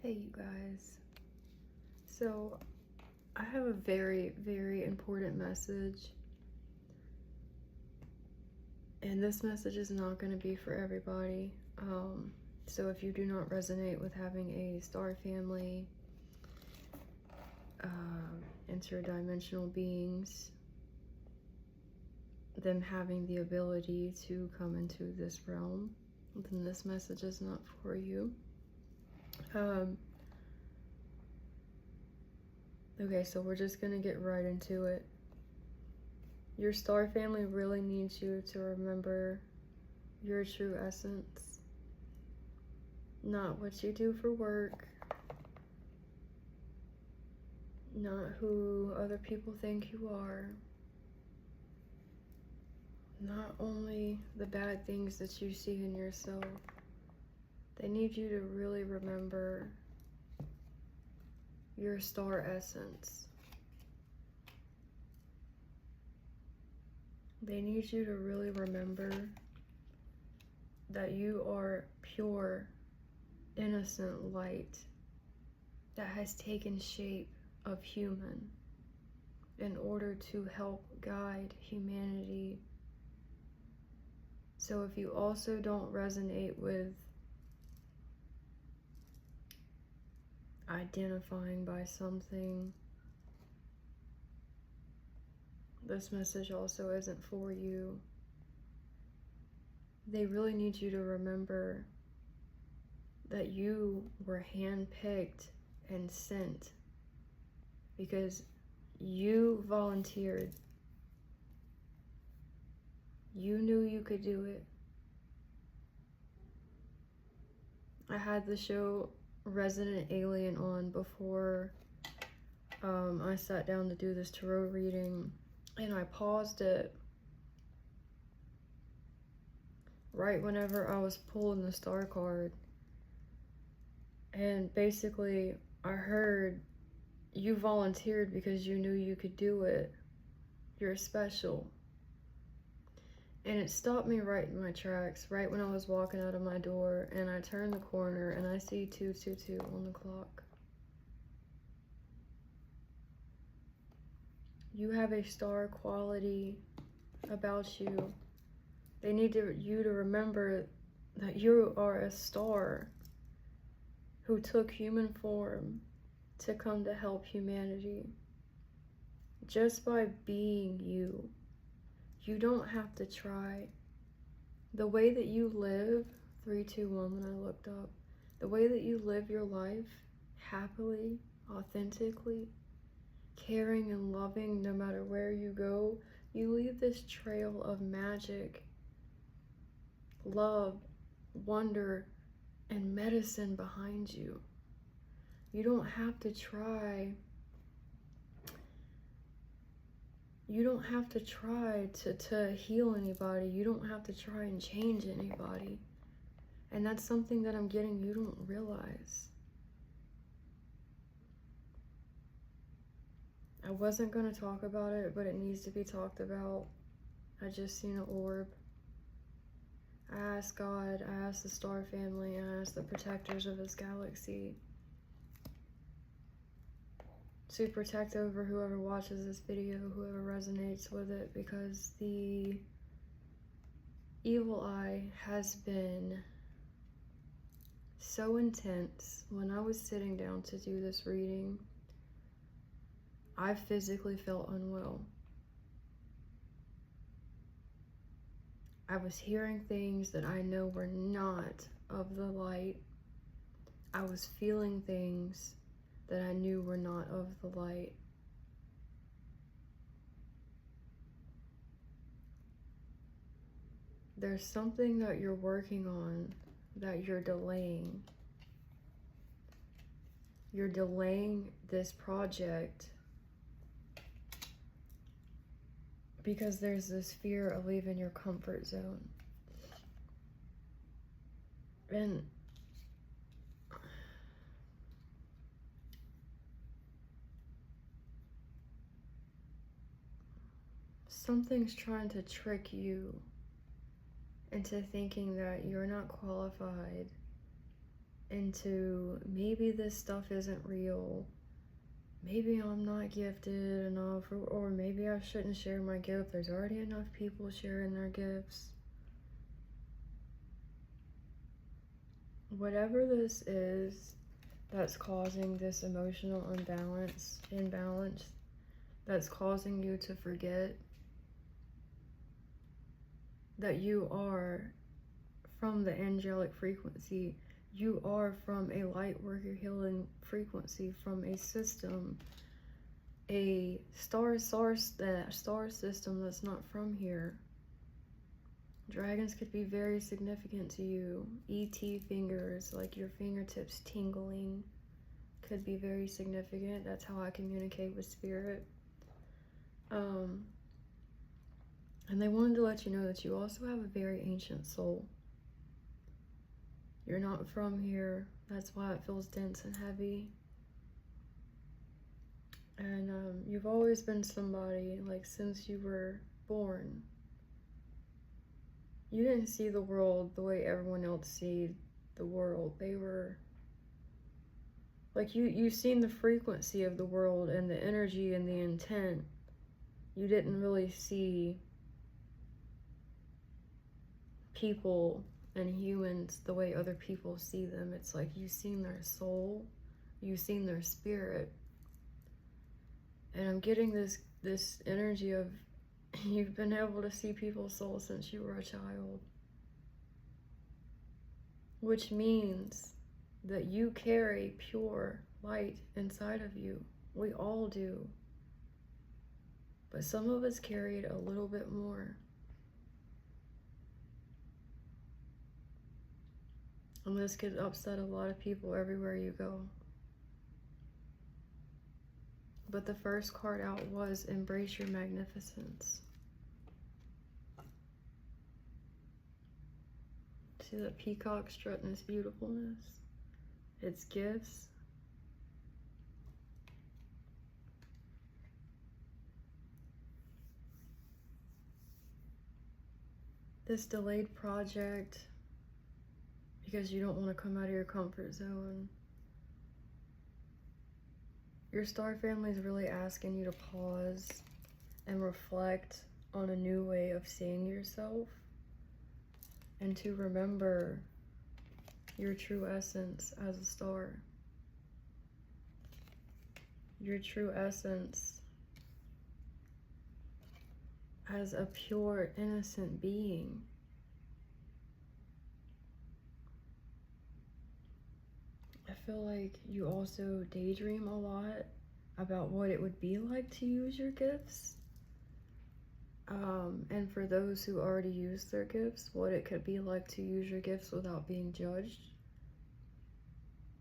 Hey, you guys. So, I have a very, very important message. And this message is not going to be for everybody. So, if you do not resonate with having a star family, interdimensional beings, them having the ability to come into this realm, then this message is not for you. Okay, so we're just gonna get right into it. Your star family really needs you to remember your true essence, not what you do for work, not who other people think you are, not only the bad things that you see in yourself. They need you to really remember your star essence. They need you to really remember that you are pure, innocent light that has taken shape of human in order to help guide humanity. So if you also don't resonate with identifying by something, this message also isn't for you. They really need you to remember that you were handpicked and sent because you volunteered. You knew you could do it. I had the show Resident Alien on before I sat down to do this tarot reading, and I paused it right whenever I was pulling the star card. And basically, I heard, you volunteered because you knew you could do it. You're special. And it stopped me right in my tracks, right when I was walking out of my door, and I turned the corner and I see 222 on the clock. You have a star quality about you. They need you to remember that you are a star who took human form to come to help humanity. Just by being you. You don't have to try. The way that you live, 321 when I looked up, the way that you live your life happily, authentically, caring and loving no matter where you go, you leave this trail of magic, love, wonder, and medicine behind you. You don't have to try. You don't have to try to heal anybody. You don't have to try and change anybody. And that's something that I'm getting you don't realize. I wasn't going to talk about it, but it needs to be talked about. I just seen an orb. I asked God, I asked the star family, I asked the protectors of this galaxy to protect over whoever watches this video, whoever resonates with it, because the evil eye has been so intense. When I was sitting down to do this reading, I physically felt unwell. I was hearing things that I know were not of the light. I was feeling things that I knew were not of the light. There's something that you're working on that you're delaying. You're delaying this project because there's this fear of leaving your comfort zone. And something's trying to trick you into thinking that you're not qualified into maybe this stuff isn't real. Maybe I'm not gifted enough, or maybe I shouldn't share my gift. There's already enough people sharing their gifts. Whatever this is that's causing this emotional imbalance, that's causing you to forget that you are from the angelic frequency. You are from a light worker healing frequency, from a system, a star system that's not from here. Dragons could be very significant to you. ET fingers, like your fingertips tingling, could be very significant. That's how I communicate with spirit. And they wanted to let you know that you also have a very ancient soul. You're not from here. That's why it feels dense and heavy. And you've always been somebody, like since you were born. You didn't see the world the way everyone else sees the world. They were, like you've seen the frequency of the world and the energy and the intent. You didn't really see people and humans the way other people see them. It's like you've seen their soul, you've seen their spirit. And I'm getting this energy of you've been able to see people's souls since you were a child. Which means that you carry pure light inside of you. We all do. But some of us carry it a little bit more. And this could upset a lot of people everywhere you go. But the first card out was Embrace Your Magnificence. See that peacock strutting its beautifulness? Its gifts. This delayed project because you don't want to come out of your comfort zone. Your star family is really asking you to pause and reflect on a new way of seeing yourself, and to remember your true essence as a star. Your true essence as a pure, innocent being. I feel like you also daydream a lot about what it would be like to use your gifts. And for those who already use their gifts, what it could be like to use your gifts without being judged.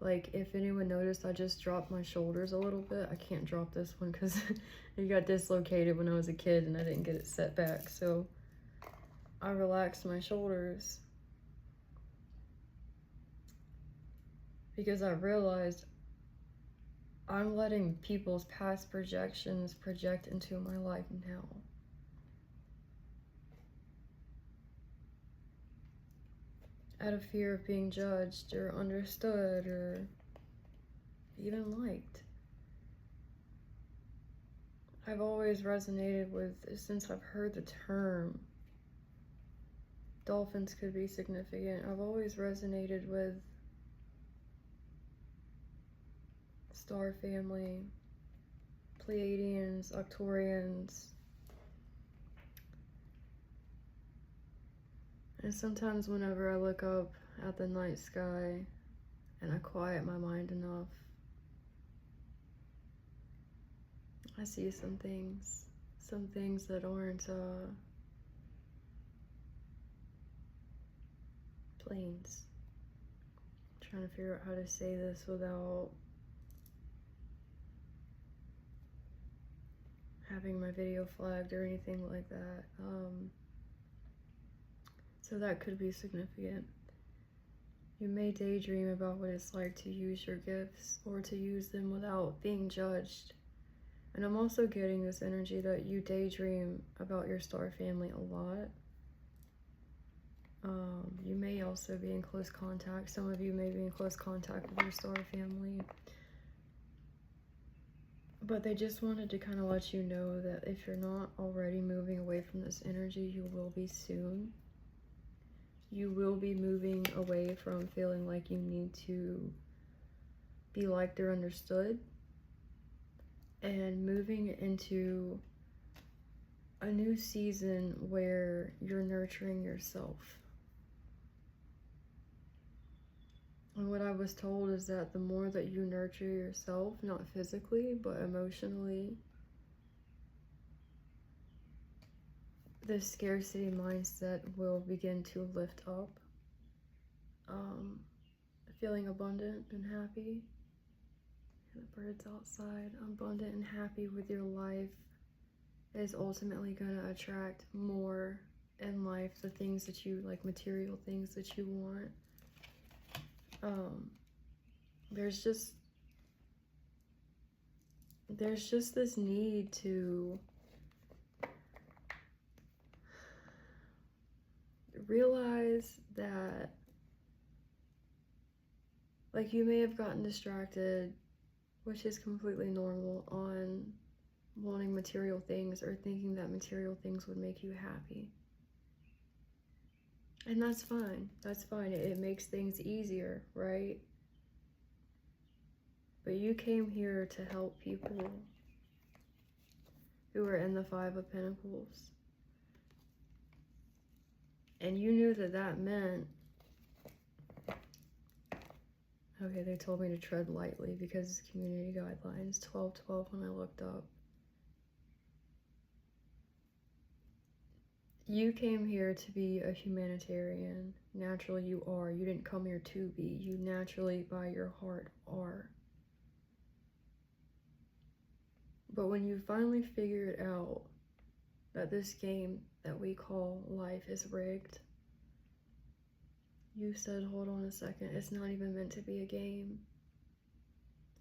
Like, if anyone noticed, I just dropped my shoulders a little bit. I can't drop this one because it got dislocated when I was a kid and I didn't get it set back. So I relaxed my shoulders because I realized I'm letting people's past projections project into my life now. Out of fear of being judged or understood or even liked. I've always resonated with, since I've heard the term, dolphins could be significant. I've always resonated with star family, Pleiadians, Arcturians. And sometimes whenever I look up at the night sky and I quiet my mind enough, I see some things that aren't planes. I'm trying to figure out how to say this without having my video flagged or anything like that. So that could be significant. You may daydream about what it's like to use your gifts or to use them without being judged. And I'm also getting this energy that you daydream about your star family a lot. You may also be in close contact. Some of you may be in close contact with your star family. But they just wanted to kind of let you know that if you're not already moving away from this energy, you will be soon. You will be moving away from feeling like you need to be liked or understood, and moving into a new season where you're nurturing yourself. And what I was told is that the more that you nurture yourself, not physically, but emotionally, the scarcity mindset will begin to lift up. Feeling abundant and happy. The birds outside. Abundant and happy with your life is ultimately going to attract more in life, the things that you like, material things that you want. There's just this need to realize that, like, you may have gotten distracted, which is completely normal, on wanting material things or thinking that material things would make you happy. And that's fine. That's fine. It makes things easier, right? But you came here to help people who are in the Five of Pentacles. And you knew that that meant... Okay, they told me to tread lightly because community guidelines, 12:12 when I looked up. You came here to be a humanitarian. Naturally you are. You didn't come here to be. You naturally, by your heart, are. But when you finally figured out that this game that we call life is rigged, you said, hold on a second, it's not even meant to be a game.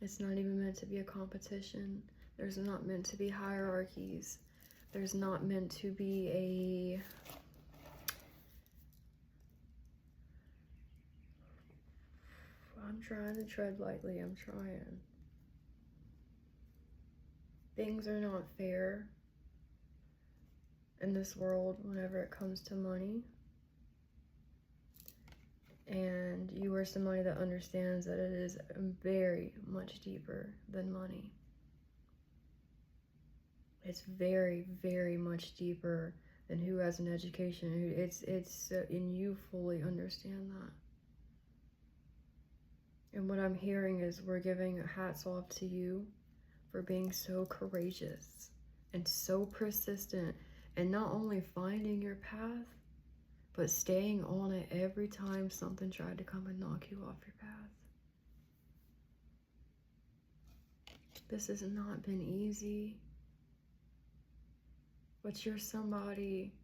It's not even meant to be a competition. There's not meant to be hierarchies. There's not meant to be a... I'm trying to tread lightly, I'm trying. Things are not fair in this world whenever it comes to money. And you are somebody that understands that it is very much deeper than money. It's very, very much deeper than who has an education. And you fully understand that. And what I'm hearing is we're giving hats off to you for being so courageous and so persistent, and not only finding your path, but staying on it every time something tried to come and knock you off your path. This has not been easy, but you're somebody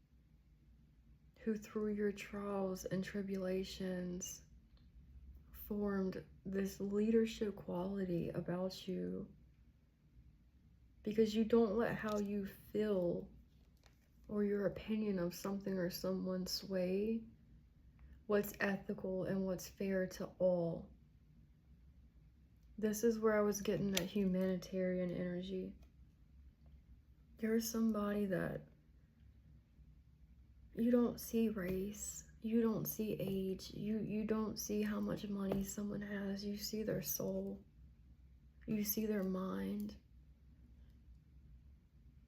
who, through your trials and tribulations, formed this leadership quality about you, because you don't let how you feel or your opinion of something or someone sway what's ethical and what's fair to all. This is where I was getting that humanitarian energy. You're somebody that you don't see race, you don't see age, you don't see how much money someone has, you see their soul, you see their mind.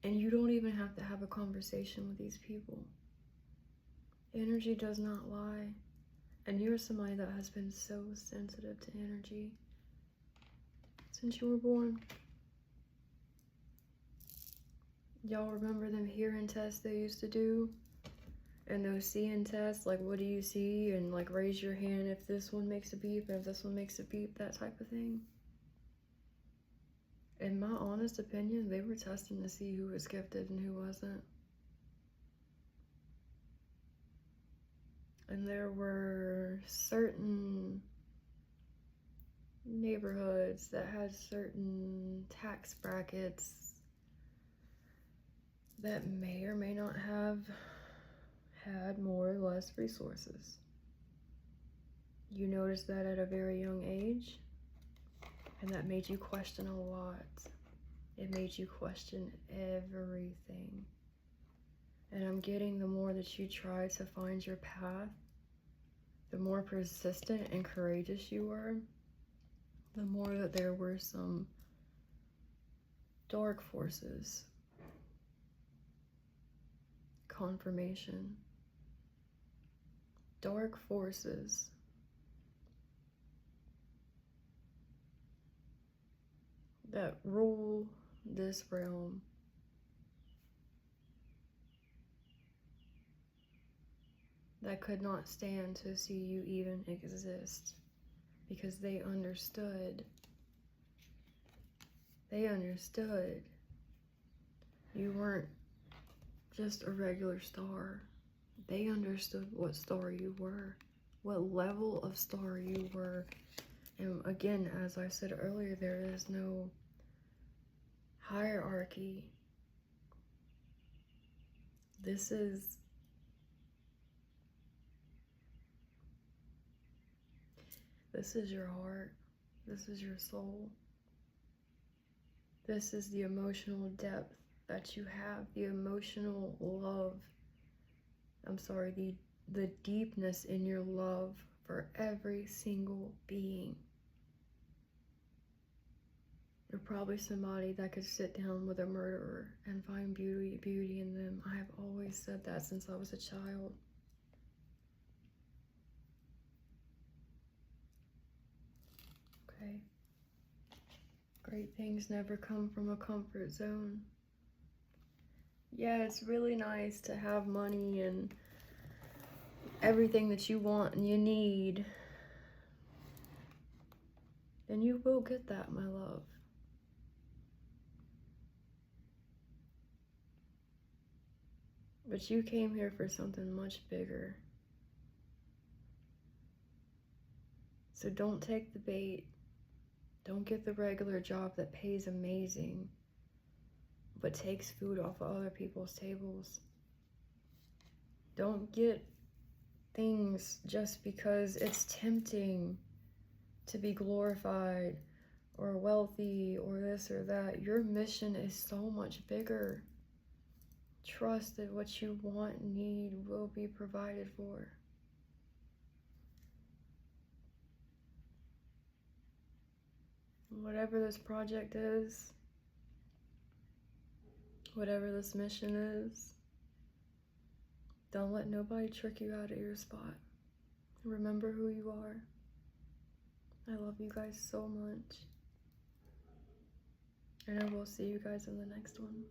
And you don't even have to have a conversation with these people. Energy does not lie. And you're somebody that has been so sensitive to energy since you were born. Y'all remember them hearing tests they used to do? And those seeing tests, like, what do you see? And like, raise your hand if this one makes a beep, and if this one makes a beep, that type of thing. In my honest opinion, they were testing to see who was gifted and who wasn't. And there were certain neighborhoods that had certain tax brackets that may or may not have had more or less resources. You noticed that at a very young age, and that made you question a lot. It made you question everything. And I'm getting the more that you try to find your path, the more persistent and courageous you were, the more that there were some dark forces. Confirmation. Dark forces. That rule this realm. That could not stand to see you even exist, because they understood. They understood. You weren't just a regular star. They understood what star you were, what level of star you were. And again, as I said earlier, there is no hierarchy. This is your heart. This is your soul. This is the emotional depth that you have, the emotional love. I'm sorry, the deepness in your love for every single being. You're probably somebody that could sit down with a murderer and find beauty in them. I have always said that since I was a child. Okay. Great things never come from a comfort zone. Yeah, it's really nice to have money and everything that you want and you need. And you will get that, my love. But you came here for something much bigger. So don't take the bait. Don't get the regular job that pays amazing, but takes food off of other people's tables. Don't get things just because it's tempting to be glorified or wealthy or this or that. Your mission is so much bigger. Trust that what you want and need will be provided for. Whatever this project is, whatever this mission is, don't let nobody trick you out of your spot. Remember who you are. I love you guys so much. And I will see you guys in the next one.